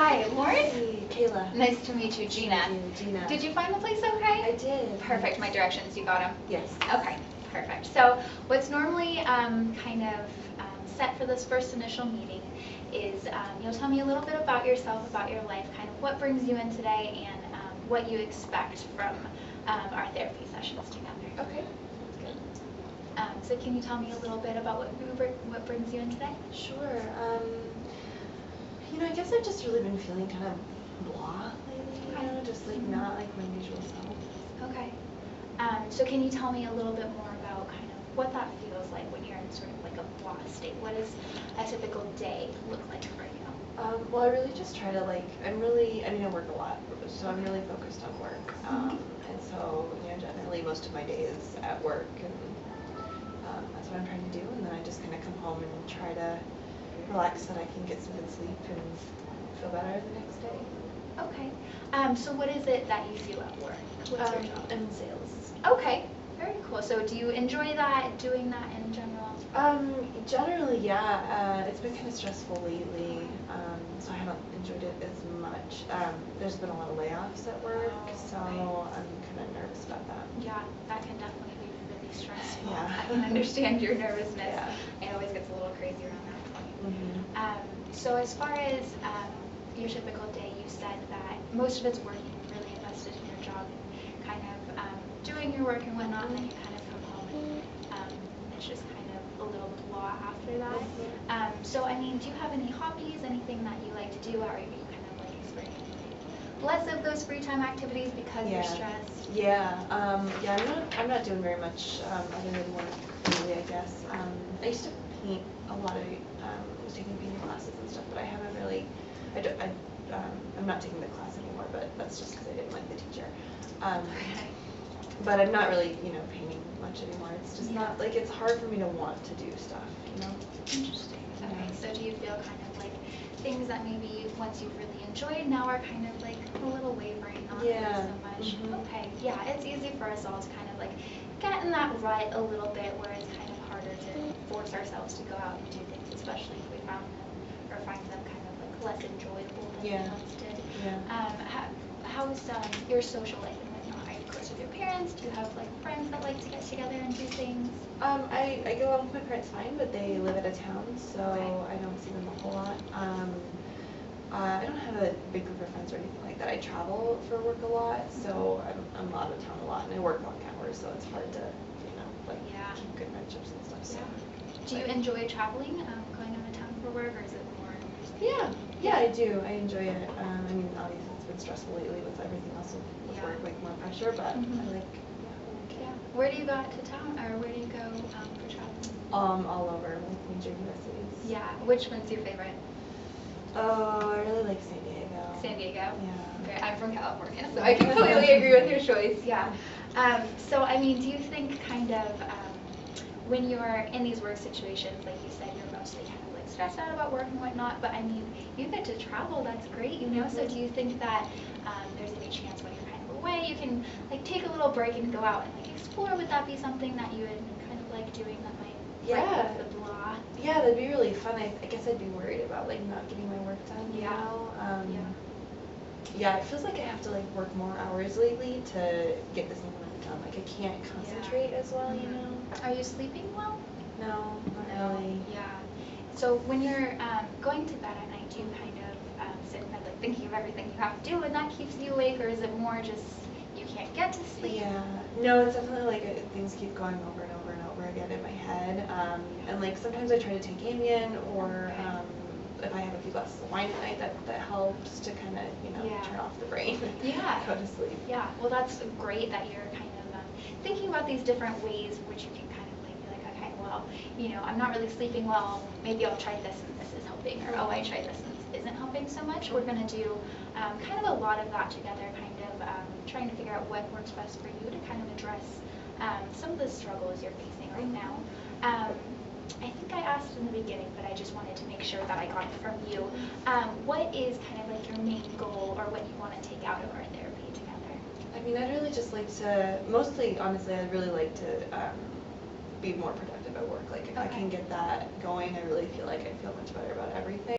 Hi, Lauren. Hey, Kayla. Nice to meet you, Gina. Gina. Did you find the place okay? I did. Perfect. My directions, you got them? Yes. Okay, perfect. So what's normally set for this first initial meeting is you'll tell me a little bit about yourself, about your life, kind of what brings you in today, and what you expect from our therapy sessions together. Okay. That's good. So can you tell me a little bit about what brings you in today? Sure. I guess I've just really been feeling kind of blah lately, just like not like my usual self. Okay. So can you tell me a little bit more about kind of what that feels like when you're in sort of like a blah state? What does a typical day look like for you? Well, I really just try to I work a lot, so I'm really focused on work. And so, generally most of my day is at work, and that's what I'm trying to do. And then I just kind of come home and try to relax so that I can get some good sleep and feel better the next day. Okay. So what is it that you do at work? What's your job? I'm in sales. Okay. Very cool. So do you enjoy that, doing that in general? Generally, yeah. It's been kind of stressful lately, so I haven't enjoyed it as much. There's been a lot of layoffs at work, so I'm kind of nervous about that. Yeah, that can definitely be really stressful. Yeah. I can understand your nervousness. Yeah. It always gets a little crazy around that point. So as far as your typical day, you said that most of it's working, really invested in your job, and kind of doing your work and whatnot, and then you kind of come home and it's just kind of a little blah after that. So I mean, do you have any hobbies, anything that you like to do, or are you kind of like experiencing less of those free time activities because you're stressed? Yeah. I'm not doing very much other than work really, I guess. I used to paint a lot of was taking painting classes and stuff, but I haven't really. I'm not taking the class anymore, but that's just because I didn't like the teacher. But I'm not really, painting much anymore. It's just not, like, it's hard for me to want to do stuff, Interesting. Okay, so do you feel kind of like things that maybe once you've really enjoyed now are kind of like a little wavering, not really so much? Okay, yeah, it's easy for us all to kind of like get in that rut a little bit where it's kind of harder to force ourselves to go out and do things, especially if we find them kind of like less enjoyable than we once did. How's your social life and whatnot? Are you close with your parents? Do you have like friends that like to get together and do things? I get along with my parents fine, but they live out of town, so I don't see them a whole lot. I don't have a big group of friends or anything like that. I travel for work a lot, so I'm out of town a lot, and I work long hours, so it's hard to, keep good friendships and stuff. So. Do you enjoy traveling, going out of town for work, or is it more? Yeah, I do. I enjoy it. Obviously it's been stressful lately with everything else with work, like more pressure, but I like. Where do you go out to town, or where do you go for traveling? All over, like major U.S. cities. Yeah. Which one's your favorite? Oh, I really like San Diego. San Diego? Yeah. I'm from California, so I completely agree with your choice. Yeah. So, I mean, do you think kind of when you're in these work situations, like you said, you're mostly kind of like stressed out about work and whatnot, but I mean, you get to travel, that's great, So do you think that there's any chance when you're kind of away, you can like take a little break and go out and like explore? Would that be something that you would kind of like doing that might break up the blah? Yeah, that'd be really fun. I guess I'd be worried about like not getting my work done. Yeah, it feels like I have to like work more hours lately to get the same amount done. Like I can't concentrate as well, Are you sleeping well? No, not really. Yeah. So when you're going to bed at night, do you kind of sit in bed like thinking of everything you have to do and that keeps you awake, or is it more just you can't get to sleep? Yeah. No, it's definitely like things keep going over and over and over again in my head. And like sometimes I try to take Ambien, or if I have a few glasses of wine at night, that helps to kind of turn off the brain. Go to sleep. Yeah. Well, that's great that you're kind of thinking about these different ways which you can kind of like be like, okay, well, I'm not really sleeping well. Maybe I'll try this and this is helping, or oh, I tried this and this isn't helping so much. We're gonna do kind of a lot of that together, kind of trying to figure out what works best for you to kind of address some of the struggles you're facing right now. I think I asked in the beginning, but I just wanted to make sure that I got it from you. What is kind of like your main goal, or what you want to take out of our therapy together? I mean, I'd really just like to, mostly, honestly, I'd really like to be more productive at work. Like, if I can get that going, I really feel like I feel much better about everything.